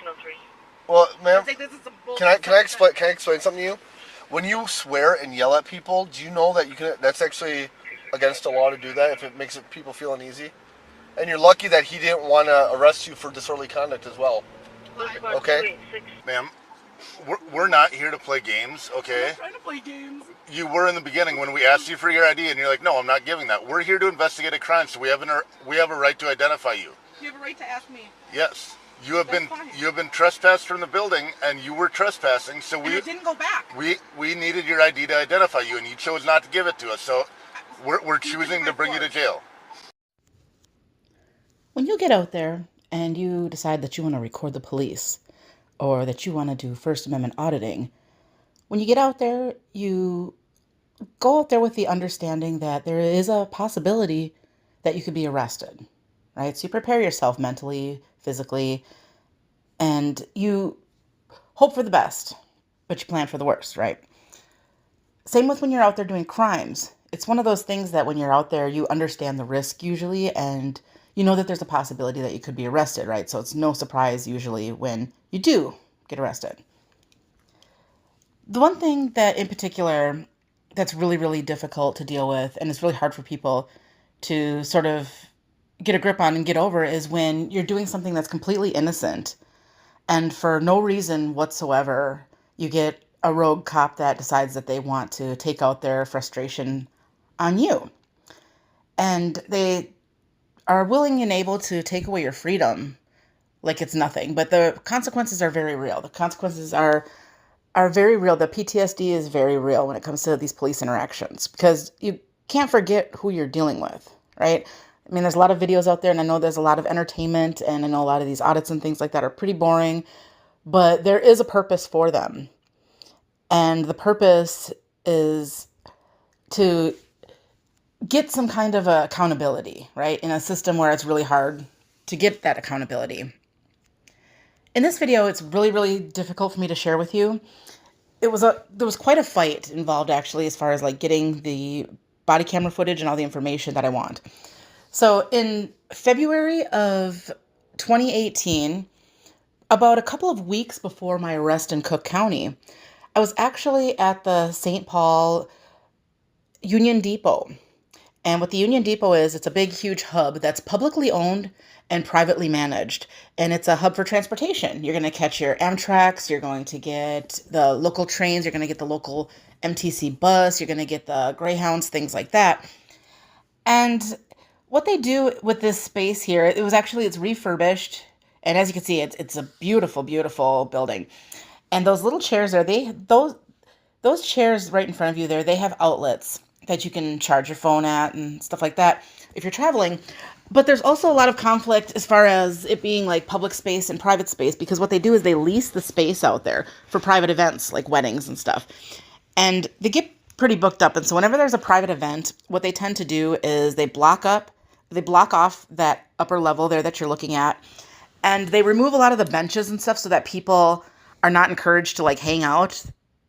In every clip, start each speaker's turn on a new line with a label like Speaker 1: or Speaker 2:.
Speaker 1: 1903.
Speaker 2: Well, ma'am,
Speaker 1: Can
Speaker 2: I explain something to you? When you swear and yell at people, do you know that that's actually against the law to do that if it makes people feel uneasy? And you're lucky that he didn't want to arrest you for disorderly conduct as well. Okay? Ma'am, we're not here to play games, okay?
Speaker 1: I'm trying to play games.
Speaker 2: You were in the beginning when we asked you for your ID, and you're like, no, I'm not giving that. We're here to investigate a crime, so we have a right to identify you.
Speaker 1: You have a right to ask me.
Speaker 2: Yes. You have been trespassed from the building, and you were trespassing, so
Speaker 1: I didn't go back.
Speaker 2: We needed your ID to identify you, and you chose not to give it to us, so we're choosing to bring you to jail.
Speaker 3: When you get out there and you decide that you want to record the police or that you want to do First Amendment auditing, when you get out there, you go out there with the understanding that there is a possibility that you could be arrested, right? So you prepare yourself mentally, physically, and you hope for the best, but you plan for the worst, right? Same with when you're out there doing crimes. It's one of those things that when you're out there, you understand the risk usually, and you know that there's a possibility that you could be arrested, right? So it's no surprise usually when you do get arrested. The one thing that in particular that's really, really difficult to deal with, and it's really hard for people to sort of get a grip on and get over, is when you're doing something that's completely innocent and for no reason whatsoever, you get a rogue cop that decides that they want to take out their frustration on you. And they are willing and able to take away your freedom like it's nothing. But the consequences are very real. The consequences are very real. The PTSD is very real when it comes to these police interactions because you can't forget who you're dealing with, right? I mean, there's a lot of videos out there, and I know there's a lot of entertainment, and I know a lot of these audits and things like that are pretty boring, but there is a purpose for them. And the purpose is to get some kind of accountability, right? In a system where it's really hard to get that accountability. In this video, it's really, really difficult for me to share with you. There was quite a fight involved actually, as far as like getting the body camera footage and all the information that I want. So in February of 2018, about a couple of weeks before my arrest in Cook County, I was actually at the St. Paul Union Depot. And what the Union Depot is, it's a big, huge hub that's publicly owned and privately managed. And it's a hub for transportation. You're going to catch your Amtraks, you're going to get the local trains, you're going to get the local MTC bus, you're going to get the Greyhounds, things like that. And what they do with this space here, it's refurbished. And as you can see, it's a beautiful, beautiful building. And those little chairs there, those chairs right in front of you there, they have outlets that you can charge your phone at and stuff like that if you're traveling. But there's also a lot of conflict as far as it being like public space and private space, because what they do is they lease the space out there for private events like weddings and stuff. And they get pretty booked up. And so whenever there's a private event, what they tend to do is they block off that upper level there that you're looking at. And they remove a lot of the benches and stuff so that people are not encouraged to like hang out.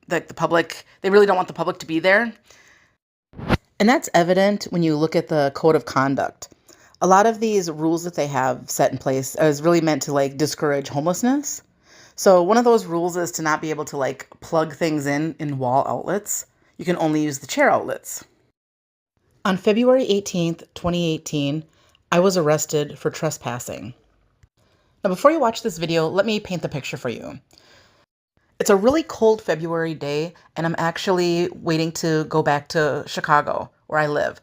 Speaker 3: Like the public, they really don't want the public to be there. And that's evident when you look at the code of conduct. A lot of these rules that they have set in place is really meant to like discourage homelessness. So one of those rules is to not be able to like plug things in wall outlets. You can only use the chair outlets. On February 18th, 2018, I was arrested for trespassing. Now, before you watch this video, let me paint the picture for you. It's a really cold February day, and I'm actually waiting to go back to Chicago, where I live.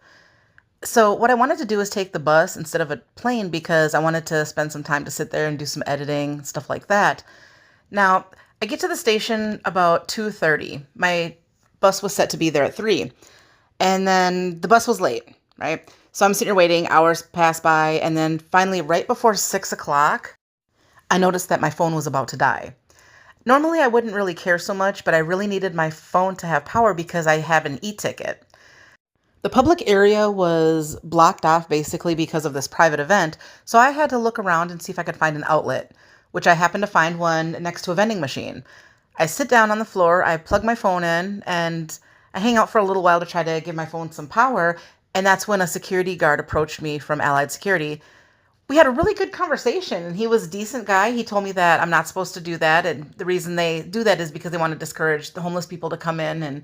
Speaker 3: So what I wanted to do is take the bus instead of a plane because I wanted to spend some time to sit there and do some editing, stuff like that. Now, I get to the station about 2:30. My bus was set to be there at 3. And then the bus was late, right? So I'm sitting here waiting, hours pass by, and then finally right before 6 o'clock, I noticed that my phone was about to die. Normally, I wouldn't really care so much, but I really needed my phone to have power because I have an e-ticket. The public area was blocked off basically because of this private event, so I had to look around and see if I could find an outlet, which I happened to find one next to a vending machine. I sit down on the floor, I plug my phone in, and I hang out for a little while to try to give my phone some power, and that's when a security guard approached me from Allied Security we had a really good conversation, and he was a decent guy. He told me that I'm not supposed to do that, and the reason they do that is because they want to discourage the homeless people to come in and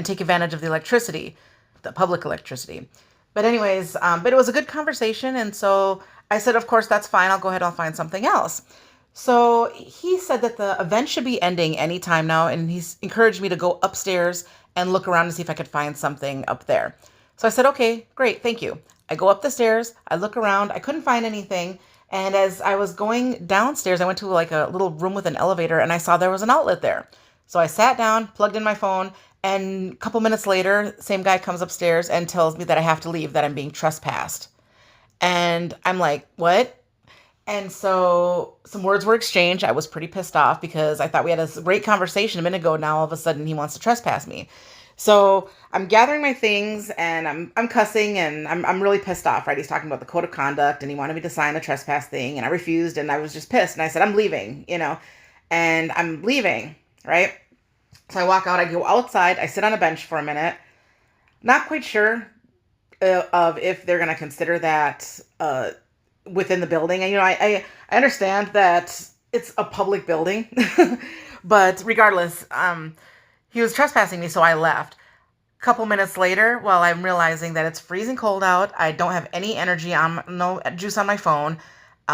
Speaker 3: take advantage of the electricity, the public electricity. But anyways, but it was a good conversation, and so I said, of course, that's fine. I'll go ahead and I'll find something else. So he said that the event should be ending anytime now, and he's encouraged me to go upstairs and look around to see if I could find something up there. So I said, okay, great, thank you. I go up the stairs, I look around, I couldn't find anything. And as I was going downstairs, I went to like a little room with an elevator and I saw there was an outlet there. So I sat down, plugged in my phone, and a couple minutes later, same guy comes upstairs and tells me that I have to leave, that I'm being trespassed. And I'm like, what? And so some words were exchanged. I was pretty pissed off because I thought we had a great conversation a minute ago. Now all of a sudden he wants to trespass me. So I'm gathering my things and I'm cussing and I'm really pissed off, right? He's talking about the code of conduct and he wanted me to sign the trespass thing and I refused and I was just pissed and I said, I'm leaving, and I'm leaving, right? So I walk out, I go outside, I sit on a bench for a minute, not quite sure of if they're going to consider that within the building. And, I understand that it's a public building, but regardless, he was trespassing me, so I left. A couple minutes later, while I'm realizing that it's freezing cold out, I don't have any energy, no juice on my phone,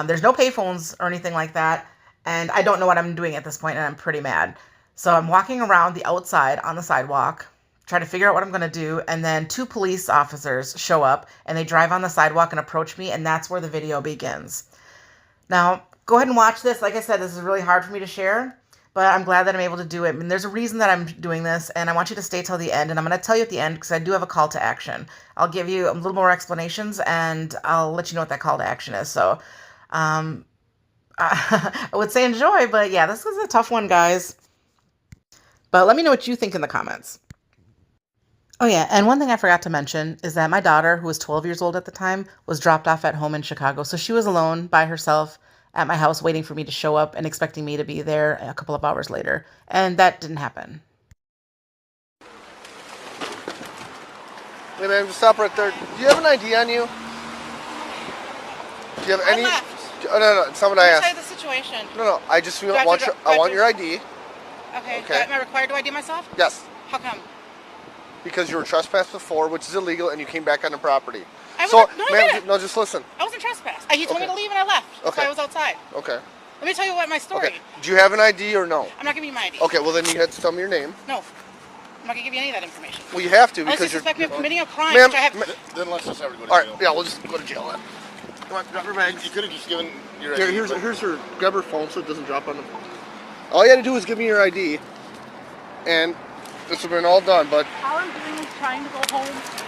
Speaker 3: there's no payphones or anything like that, and I don't know what I'm doing at this point, and I'm pretty mad. So I'm walking around the outside on the sidewalk, trying to figure out what I'm going to do, and then 2 police officers show up, and they drive on the sidewalk and approach me, and that's where the video begins. Now, go ahead and watch this. Like I said, this is really hard for me to share, but I'm glad that I'm able to do it. And there's a reason that I'm doing this, and I want you to stay till the end, and I'm going to tell you at the end because I do have a call to action. I'll give you a little more explanations, and I'll let you know what that call to action is. So, I would say enjoy, but yeah, this is a tough one, guys. But let me know what you think in the comments. Oh yeah, and one thing I forgot to mention is that my daughter, who was 12 years old at the time, was dropped off at home in Chicago. So she was alone by herself at my house waiting for me to show up and expecting me to be there a couple of hours later. And that didn't happen.
Speaker 2: Hey man, just stop right there. Do you have an ID on you? Do you have any?
Speaker 1: left.
Speaker 2: Oh, no, it's not what I asked.
Speaker 1: Say the situation.
Speaker 2: No, I just want your ID.
Speaker 1: Okay. Am I required to ID myself?
Speaker 2: Yes.
Speaker 1: How come?
Speaker 2: Because you were trespassed before, which is illegal, and you came back on the property.
Speaker 1: No,
Speaker 2: just listen.
Speaker 1: I wasn't trespassed. He told me to leave and I left. That's why I was outside.
Speaker 2: Okay.
Speaker 1: Let me tell you what my story.
Speaker 2: Okay. Do you have an ID or no?
Speaker 1: I'm not giving you my ID.
Speaker 2: Okay, well then you have to tell me your name.
Speaker 1: No. I'm not going to give you any of that information.
Speaker 2: Well, you have to
Speaker 1: Unless
Speaker 2: because
Speaker 1: you suspect me of committing a crime,
Speaker 2: Ma'am,
Speaker 1: which I have...
Speaker 4: Then let's just have to go to
Speaker 2: All right,
Speaker 4: jail.
Speaker 2: yeah, we'll just go to jail then. Come on, grab her bags.
Speaker 4: You could have just given your
Speaker 2: Here,
Speaker 4: ID.
Speaker 2: here's her. Grab her phone so it doesn't drop on the. All you had to do was give me your ID, and this would have been all done. But
Speaker 1: All I'm doing is trying to go home.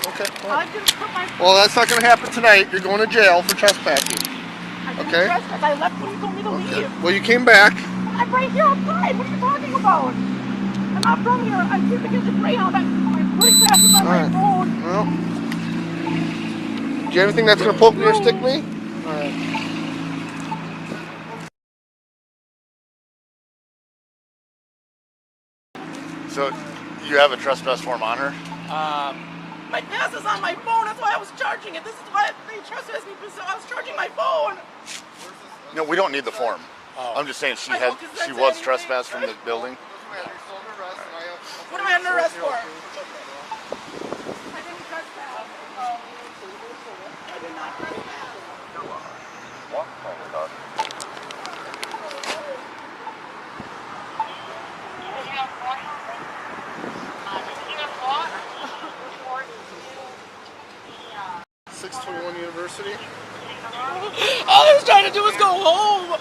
Speaker 2: okay.
Speaker 1: I didn't put my...
Speaker 2: Well, that's not going to happen tonight. You're going to jail for trespassing.
Speaker 1: I didn't
Speaker 2: Okay.
Speaker 1: trespass. I left when you told me to leave.
Speaker 2: Well, you came back.
Speaker 1: I'm right here outside. What are you talking about? I'm not from here. I came to get the Greyhound. I'm putting passes on my phone.
Speaker 2: Well, do you have anything that's going to poke me or stick me? All right.
Speaker 4: So, you have a trespass form on her?
Speaker 1: My pass is on my phone. That's why I was charging it. This is why they trespassed me. So I was charging my phone.
Speaker 4: No, we don't need the form. I'm just saying she was trespassed from the building.
Speaker 1: What am I under arrest for? I didn't trespass. I did not trespass.
Speaker 2: University.
Speaker 1: All I was trying to do was go home.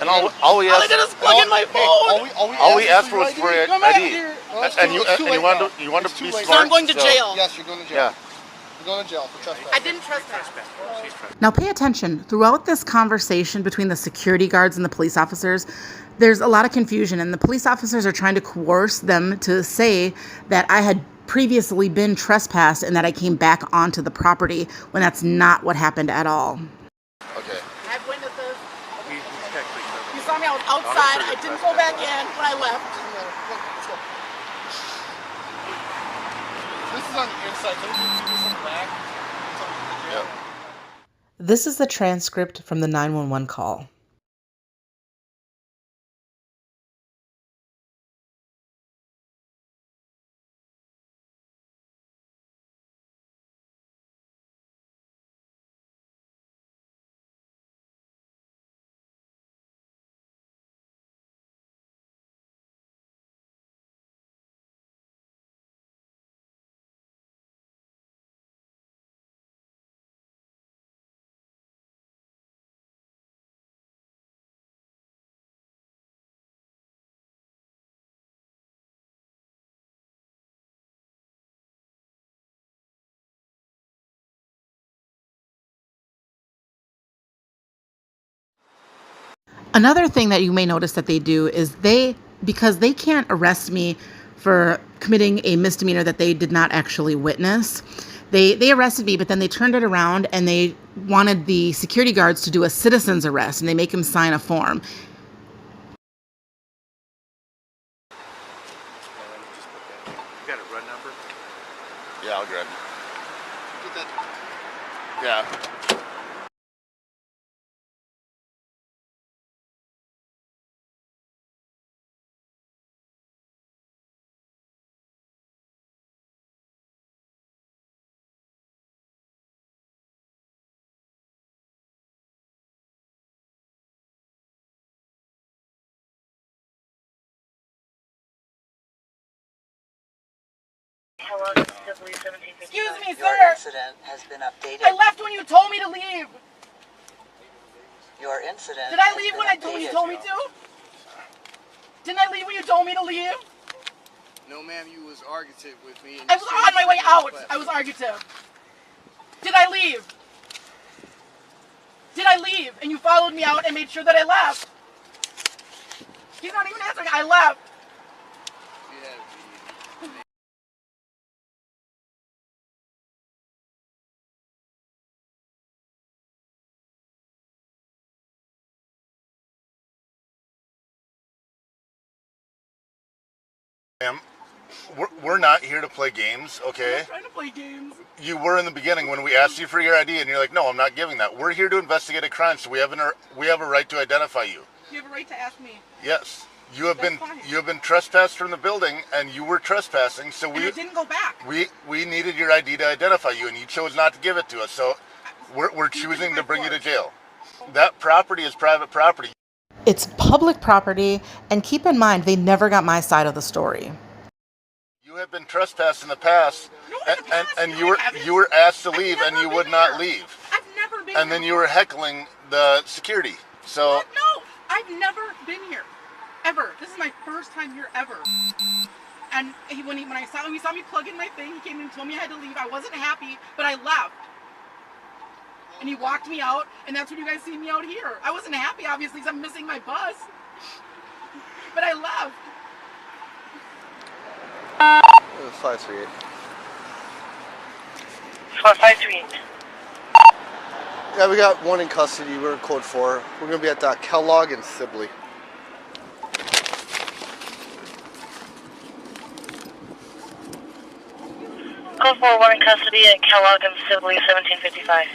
Speaker 4: And all we
Speaker 1: All I
Speaker 4: asked,
Speaker 1: did was plug in my phone.
Speaker 4: all we asked for was for your
Speaker 1: Come back
Speaker 4: ID.
Speaker 1: here.
Speaker 4: And you wanted to be smart.
Speaker 1: So I'm going to jail.
Speaker 2: Yes, you're going to jail.
Speaker 4: Yeah.
Speaker 2: You're going to jail for trespassing.
Speaker 1: I didn't trespass.
Speaker 3: Now pay attention. Throughout this conversation between the security guards and the police officers, there's a lot of confusion, and the police officers are trying to coerce them to say that I had previously been trespassed and that I came back onto the property when that's not what happened at all.
Speaker 4: Okay.
Speaker 1: I have witnesses. You saw me, I was outside. I didn't go back in when I left.
Speaker 2: This is on the inside. Don't you see this on the back?
Speaker 4: Yep.
Speaker 3: This is the transcript from the 911 call. Another thing that you may notice that they do is because they can't arrest me for committing a misdemeanor that they did not actually witness, they arrested me, but then they turned it around and they wanted the security guards to do a citizen's arrest, and they make him sign a form.
Speaker 5: You got a run number?
Speaker 4: Yeah, I'll grab it. Get that. Yeah.
Speaker 1: Excuse me,
Speaker 6: Your
Speaker 1: sir.
Speaker 6: incident has been updated.
Speaker 1: I left when you told me to leave.
Speaker 6: Your incident.
Speaker 1: Did I
Speaker 6: has
Speaker 1: leave
Speaker 6: been
Speaker 1: when you
Speaker 6: updated.
Speaker 1: told me to? Didn't I leave when you told me to leave?
Speaker 5: No, ma'am, you was argumentative with me. And
Speaker 1: I was on my way out. I was argumentative. Did I leave? Did I leave? And you followed me out and made sure that I left. He's not even answering. I left.
Speaker 4: Ma'am, we're not here to play games, okay?
Speaker 1: I'm not trying to play games.
Speaker 4: You were in the beginning when we asked you for your ID, and you're like, no, I'm not giving that. We're here to investigate a crime, so we have a right to identify you.
Speaker 1: You have a right to ask me.
Speaker 4: Yes. You have
Speaker 1: That's fine.
Speaker 4: been trespassed from the building, and you were trespassing, so
Speaker 1: And I didn't go back.
Speaker 4: we needed your ID to identify you, and you chose not to give it to us, so we're choosing to bring you to jail. That property is private property.
Speaker 3: It's public property, and keep in mind, they never got my side of the story.
Speaker 4: You have been trespassed in the past,
Speaker 1: No, in the past,
Speaker 4: and
Speaker 1: no,
Speaker 4: you
Speaker 1: I haven't.
Speaker 4: were asked to
Speaker 1: I've
Speaker 4: leave, and
Speaker 1: never
Speaker 4: you
Speaker 1: been
Speaker 4: would not
Speaker 1: here.
Speaker 4: leave.
Speaker 1: I've never been
Speaker 4: And
Speaker 1: here.
Speaker 4: then you were heckling the security. So
Speaker 1: What? No, I've never been here. Ever. This is my first time here ever. And when he saw me plug in my thing, he came in and told me I had to leave. I wasn't happy, but I left. And he walked me out, and that's when you guys see me out here. I wasn't happy, obviously, because I'm missing my bus. But I left.
Speaker 2: 538.
Speaker 7: 538.
Speaker 2: Yeah, we got one in custody. We're in code 4. We're going to be at Kellogg and Sibley.
Speaker 7: Code 4, 1 in custody at Kellogg and Sibley, 1755.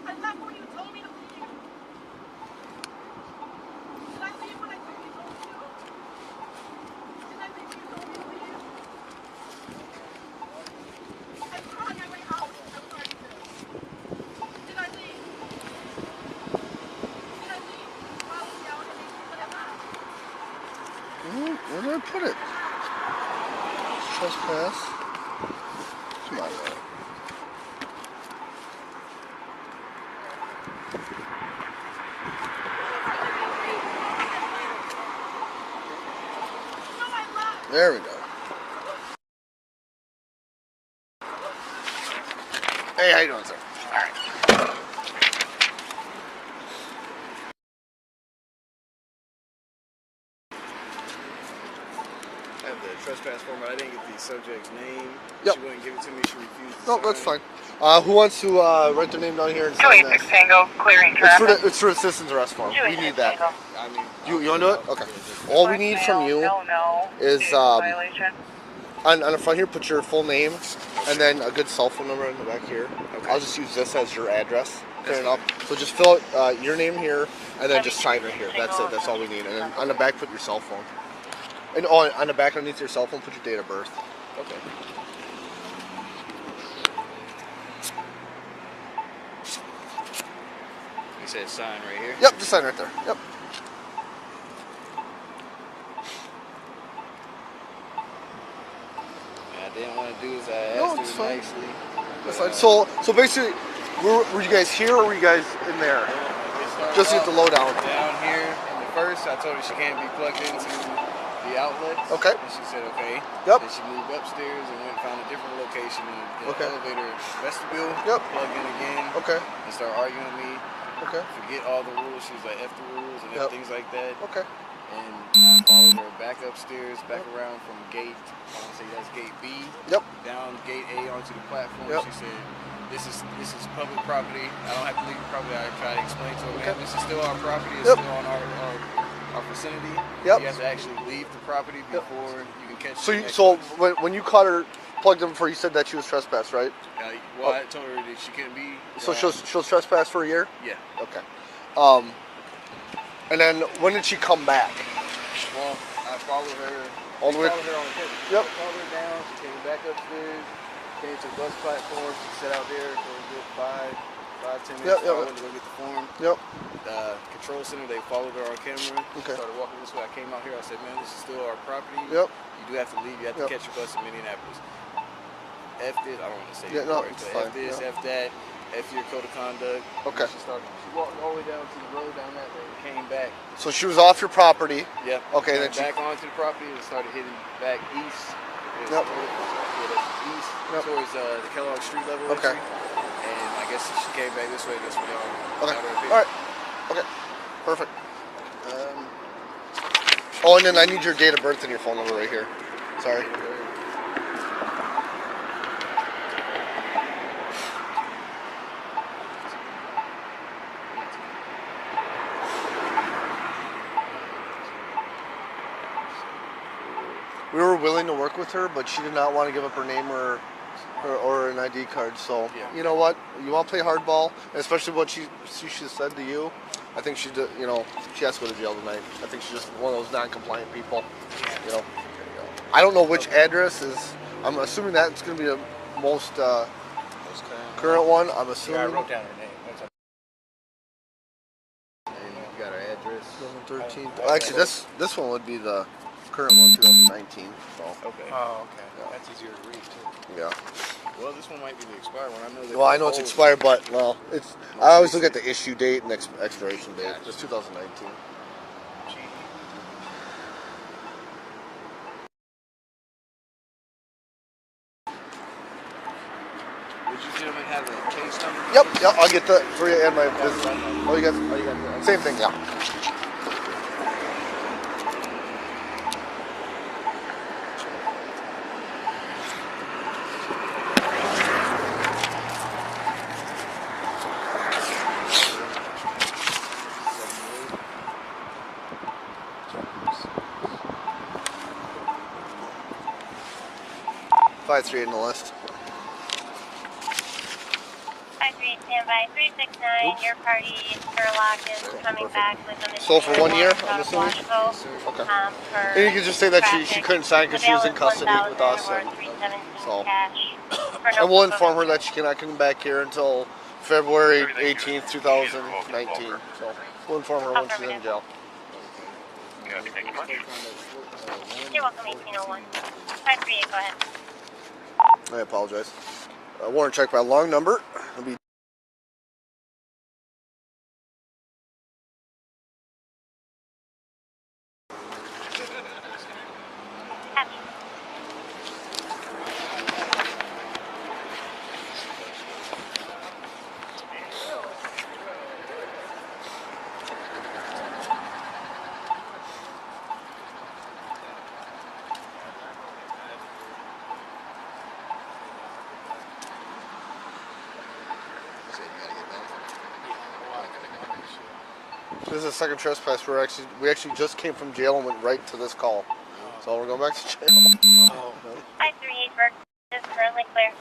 Speaker 1: I left when you told me to leave. Did I leave when I told you to? Did I leave when you told me to leave? I was on my way out. I was arguing. Did I leave? Did I leave? You followed me out and made sure that I left.
Speaker 2: Where did I put it? Trespass. Come on, man. There we go. Hey, how you doing, sir? All right.
Speaker 5: I have the trespass form, but I didn't get the subject's name.
Speaker 2: Yep.
Speaker 5: She wouldn't give it to me. She refused to
Speaker 2: No,
Speaker 5: sign
Speaker 2: that's
Speaker 5: it.
Speaker 2: fine. Who wants to write their name down here and sign
Speaker 7: 286
Speaker 2: this?
Speaker 7: Tango, clearing
Speaker 2: It's
Speaker 7: traffic.
Speaker 2: for the citizen's arrest form. We need that.
Speaker 7: Tango.
Speaker 5: I mean,
Speaker 2: You want to do it? Okay. All we need from you
Speaker 7: No,
Speaker 2: is
Speaker 7: Violation.
Speaker 2: on the front here, put your full name and then a good cell phone number on the back here.
Speaker 5: Okay.
Speaker 2: I'll just use this as your address. Fair enough. So just fill out your name here and then just sign right here. That's it. That's all we need. And then on the back, put your cell phone. And on the back underneath your cell phone, put your date of birth.
Speaker 5: Okay. You said sign right here?
Speaker 2: Yep, just sign right there. Yep.
Speaker 5: I didn't want to do is I
Speaker 2: No,
Speaker 5: asked
Speaker 2: it's
Speaker 5: her
Speaker 2: fine.
Speaker 5: nicely.
Speaker 2: That's
Speaker 5: but,
Speaker 2: fine. So basically, were you guys here or were you guys in there? Just to get the lowdown.
Speaker 5: Down here in the first, I told her she can't be plugged into the outlets.
Speaker 2: Okay.
Speaker 5: And she said okay.
Speaker 2: Yep.
Speaker 5: Then she moved upstairs and went and found a different location in the
Speaker 2: Okay.
Speaker 5: elevator vestibule.
Speaker 2: Yep.
Speaker 5: Plugged in again.
Speaker 2: Okay.
Speaker 5: And started arguing with me.
Speaker 2: Okay.
Speaker 5: Forget all the rules. She was like, F the rules and
Speaker 2: Yep.
Speaker 5: things like that.
Speaker 2: Okay.
Speaker 5: And I followed her back upstairs, back around from gate, I want to say that's gate B.
Speaker 2: Yep.
Speaker 5: Down gate A onto the platform.
Speaker 2: Yep.
Speaker 5: She said, this is public property. I don't have to leave the property. I try to explain to her,
Speaker 2: Okay.
Speaker 5: man, this is still our property. It's
Speaker 2: Yep.
Speaker 5: still on our vicinity.
Speaker 2: Yep.
Speaker 5: You have to actually leave the property before you can catch
Speaker 2: So
Speaker 5: the
Speaker 2: you,
Speaker 5: next
Speaker 2: so
Speaker 5: bus.
Speaker 2: when you caught her plugged in before, you said that she was trespassed, right?
Speaker 5: Well, I told her that she couldn't be.
Speaker 2: So she'll trespass for a year?
Speaker 5: Yeah.
Speaker 2: Okay. And then when did she come back?
Speaker 5: Well, I followed her.
Speaker 2: All the way-
Speaker 5: Followed her on the camera.
Speaker 2: Yep.
Speaker 5: I followed her down. She came back upstairs. Came to the bus platform. She sat out there for a good 10 minutes.
Speaker 2: Yep, yep.
Speaker 5: I went to go get the form.
Speaker 2: Yep.
Speaker 5: Control center, they followed her on camera.
Speaker 2: Okay.
Speaker 5: Started walking this way. I came out here. I said, man, this is still our property.
Speaker 2: Yep.
Speaker 5: You do have to leave. You have to
Speaker 2: Yep.
Speaker 5: catch your bus in Minneapolis. F this. I don't want to say
Speaker 2: Yeah, no,
Speaker 5: it,
Speaker 2: it's
Speaker 5: but
Speaker 2: fine.
Speaker 5: F this,
Speaker 2: Yeah.
Speaker 5: F that. F your code of conduct.
Speaker 2: Okay.
Speaker 5: She walked all the way down to the road down that way and came back.
Speaker 2: So she was off your property.
Speaker 5: Yep.
Speaker 2: Okay, then
Speaker 5: Went back onto the property and started heading back east.
Speaker 2: Yep.
Speaker 5: East
Speaker 2: Yep.
Speaker 5: towards the Kellogg Street level.
Speaker 2: Okay.
Speaker 5: entry. And I guess she came back this way. That's when y'all
Speaker 2: Okay.
Speaker 5: got her up here.
Speaker 2: All right. Okay. Perfect. Oh, and then I need your date of birth and your phone number right here. Sorry. We were willing to work with her, but she did not want to give up her name or an ID card. So
Speaker 5: Yeah.
Speaker 2: you know what? You want to play hardball, especially what she said to you. I think she did. You know, she has to go to jail tonight. I think she's just one of those non-compliant people. You know, I don't know which address is. I'm assuming that's going to be the most current one. I'm assuming.
Speaker 5: Yeah, I wrote down her name. And you got her address.
Speaker 2: 2013. Well, actually, this one would be the current one, 2019. So
Speaker 5: Okay.
Speaker 6: Oh, okay.
Speaker 2: Yeah.
Speaker 6: That's easier to read too.
Speaker 2: yeah.
Speaker 5: Well, this one might be the expired one. I know that.
Speaker 2: Well, I know it's expired, but well, it's. I always look at the issue date and expiration date. It's 2019.
Speaker 5: Would you gentlemen have a case number?
Speaker 2: Yep. I'll get that for you and my business. Oh, you got same thing. Yeah. Five three in the list.
Speaker 7: 53, standby. 369, your party, Sherlock, is coming
Speaker 2: perfect.
Speaker 7: back with a
Speaker 2: So for 1 year,
Speaker 7: out
Speaker 2: I'm
Speaker 7: of
Speaker 2: assuming?
Speaker 7: Washville,
Speaker 2: Okay.
Speaker 7: for
Speaker 2: And you can just say that she
Speaker 7: traffic.
Speaker 2: couldn't sign because she was in custody with us.
Speaker 7: Or
Speaker 2: And,
Speaker 7: 317
Speaker 2: so-
Speaker 7: cash. For no
Speaker 2: and we'll
Speaker 7: proof of
Speaker 2: inform her that
Speaker 7: insurance.
Speaker 2: she cannot come back here until February 18th, 2019. So we'll inform her once she's in jail.
Speaker 7: You're welcome, 1801. 538, go ahead.
Speaker 2: I apologize. Warrant check by long number. It'll be
Speaker 7: Happy.
Speaker 2: This is a second trespass. We actually just came from jail and went right to this call. So we're going back to jail.
Speaker 6: Oh.
Speaker 7: 538 Burke is currently clear.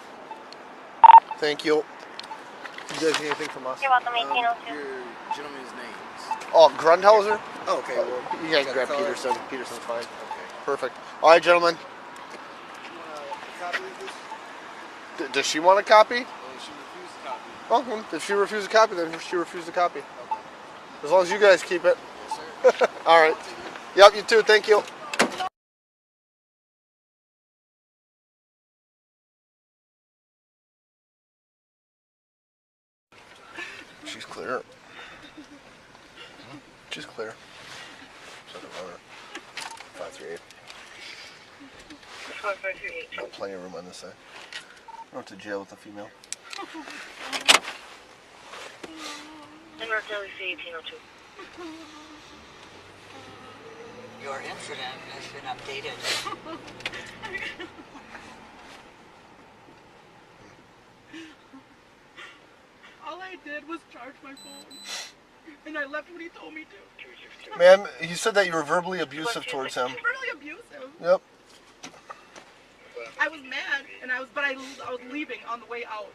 Speaker 2: Thank you. You guys need anything from us?
Speaker 7: You're welcome, 1802.
Speaker 5: Your gentleman's names.
Speaker 2: Oh, Grundhauser?
Speaker 5: Oh, okay. Well,
Speaker 2: You guys
Speaker 5: got
Speaker 2: grab
Speaker 5: a card?
Speaker 2: Pederson. Pederson's fine.
Speaker 5: Okay.
Speaker 2: Perfect. All right, gentlemen.
Speaker 5: You want a copy of this?
Speaker 2: Does she want a copy?
Speaker 5: She refused a copy.
Speaker 2: Well, if she refuses a copy, then she refused a copy.
Speaker 5: Okay.
Speaker 2: As long as you guys keep it.
Speaker 5: Yes, sir.
Speaker 2: All right. Yep, you too. Thank you. She's clear. She's clear. 538.
Speaker 7: 4538.
Speaker 2: Plenty of room on this side. I went to jail with a female.
Speaker 7: And North Delhi C 1802.
Speaker 6: Your incident has been updated.
Speaker 1: All I did was charge my phone. And I left when he told me to.
Speaker 2: Ma'am, you said that you were verbally abusive towards him.
Speaker 1: Really abusive.
Speaker 2: Yep.
Speaker 1: I was mad, and I was leaving on the way out.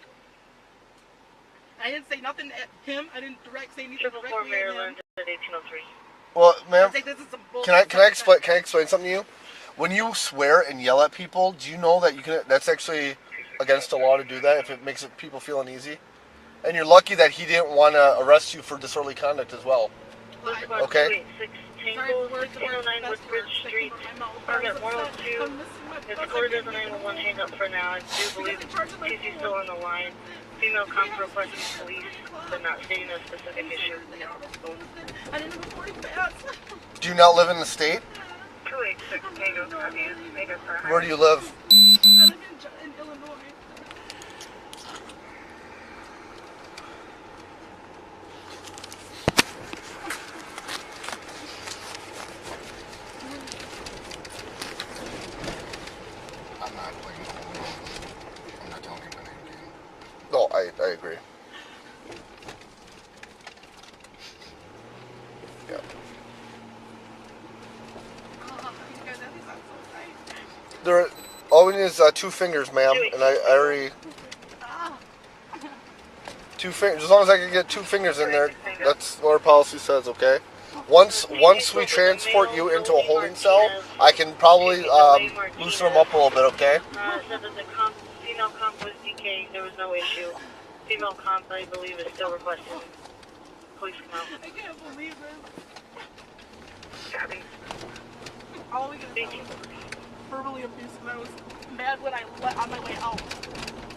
Speaker 1: I didn't say nothing at him. I didn't say anything directly
Speaker 7: 444
Speaker 1: at him.
Speaker 7: Maryland at 1803.
Speaker 2: Well, ma'am,
Speaker 1: I say this is some bullshit.
Speaker 2: can I explain something to you? When you swear and yell at people, do you know that that's actually against the law to do that if it makes people feel uneasy? And you're lucky that he didn't want to arrest you for disorderly conduct as well. Okay.
Speaker 7: 1609 Woodbridge Street, target 102. If the court doesn't will hang up for now. I do believe TC's still on the line. Female comp requesting police, but not stating a specific issue.
Speaker 1: I didn't have a 40 pass.
Speaker 2: Do you not live in the state?
Speaker 7: 286 Tango Copy. Mega Car.
Speaker 2: Where do you live?
Speaker 1: I live in Illinois.
Speaker 4: I'm not playing the whole game. I'm not telling you my name again.
Speaker 2: No, I agree. Yeah.
Speaker 1: You guys have these on so tight.
Speaker 2: There, all we need is 2 fingers, ma'am, and I already... 2 fingers. As long as I can get 2 fingers in there, that's what our policy says, okay? Once we transport you into a holding cell, I can probably loosen them up a little bit, okay?
Speaker 7: Said that the female comp was DK. There was no issue. Female comp, I believe, is still requesting police come out.
Speaker 1: I can't believe this.
Speaker 7: Copy.
Speaker 1: All we can do is verbally abusive. I was mad when I let on my way out.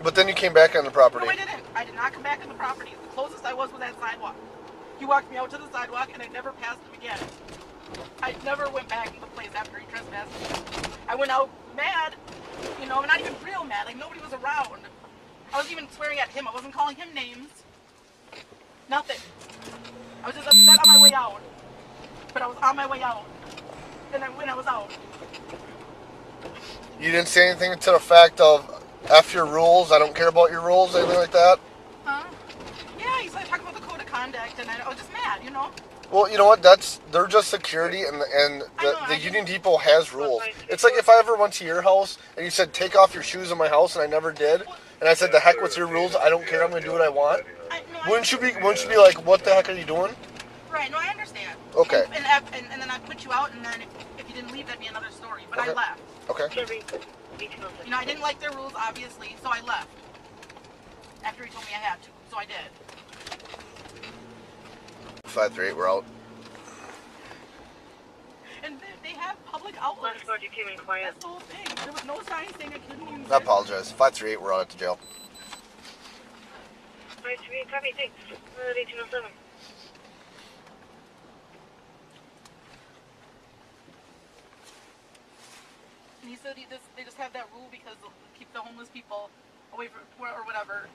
Speaker 2: But then you came back on the property.
Speaker 1: No, I didn't. I did not come back on the property. The closest I was that sidewalk. He walked me out to the sidewalk, and I never passed him again. I never went back in the place after he trespassed me. I went out mad, you know, not even real mad, like nobody was around. I wasn't even swearing at him. I wasn't calling him names. Nothing. I was just upset on my way out. But I was on my way out. And then when I was out.
Speaker 2: You didn't say anything to the fact of, F your rules, I don't care about your rules, anything like that?
Speaker 1: Huh? Yeah, he started talking about the code of conduct, and I was just mad, you know?
Speaker 2: Well, you know what? They're just security, and the Union Depot has rules. It's like if I ever went to your house and you said take off your shoes in my house, and I never did, and I said the heck with your rules, I don't care, I'm gonna do what I want. Wouldn't you be like, what the heck are you doing?
Speaker 1: Right. No, I understand.
Speaker 2: Okay.
Speaker 1: And then I put you out, and then if you didn't leave, that'd be another story. But
Speaker 2: Okay.
Speaker 1: I left.
Speaker 2: Okay.
Speaker 1: You know, I didn't like their rules, obviously, so I left. After he told me I had to, so I did.
Speaker 2: 538, we're out.
Speaker 1: And they have public outlets.
Speaker 7: Last you came in quiet.
Speaker 1: That's the whole thing. There was no sign saying I couldn't even.
Speaker 2: I apologize. 538, we're out at the jail.
Speaker 7: 538, copy, thanks. 1807.
Speaker 1: And he said they just have that rule because they'll keep the homeless people away from or whatever.